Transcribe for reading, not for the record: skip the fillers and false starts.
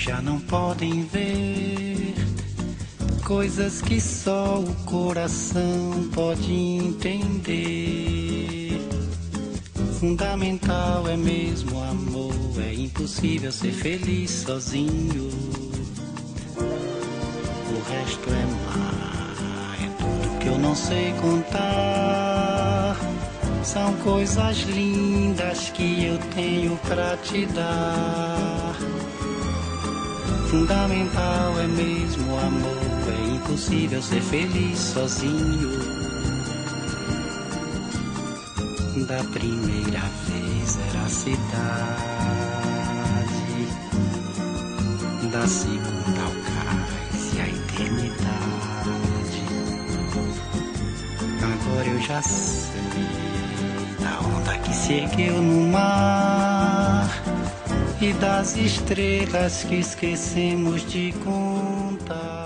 já não podem ver coisas que só o coração pode entender. Fundamental é mesmo o amor, é impossível ser feliz sozinho. O resto é mar, é tudo que eu não sei contar. São coisas lindas que eu tenho pra te dar. Fundamental é mesmo o amor, é impossível ser feliz sozinho. Da primeira vez era a cidade, da segunda ao cais e a eternidade. Agora eu já sei da onda que se ergueu no mar e das estrelas que esquecemos de contar.